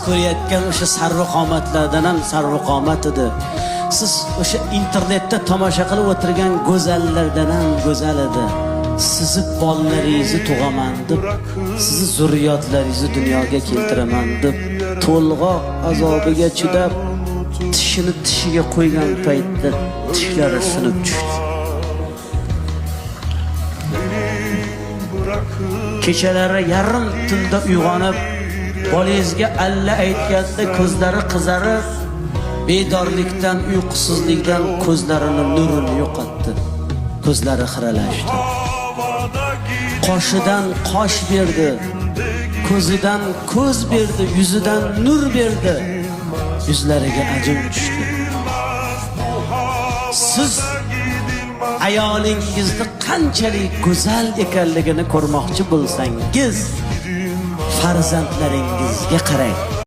ko'rayotgan o'sha sarvqomatlardan ham sarvqomat edi. Siz o'sha internetda tomosha qilib o'tirgan go'zallardan ham go'zal edi. Sizni bolalaringizni tug'aman deb, sizni zurriyotlaringizni dunyoga keltiraman deb to'lg'oq azobiga chidab tishini tishiga qo'ygan paytda tishlari sinib tushdi. Kechalari yarim tunda uyg'onib, bolangizga alla aytganda ko'zlari qizarib, bedorlikdan, uyqusizlikdan ko'zlarining nurini yo'qotdi. Ko'zlari xiralashdi. Qoshidan qosh berdi, ko'zidan ko'z berdi, yuzidan nur berdi. Yuzlariga ajin tushdi. Siz ayolingizni qanchalik go'zal ekanligini ko'rmoqchi bo'lsangiz, farzandlaringizga qarang.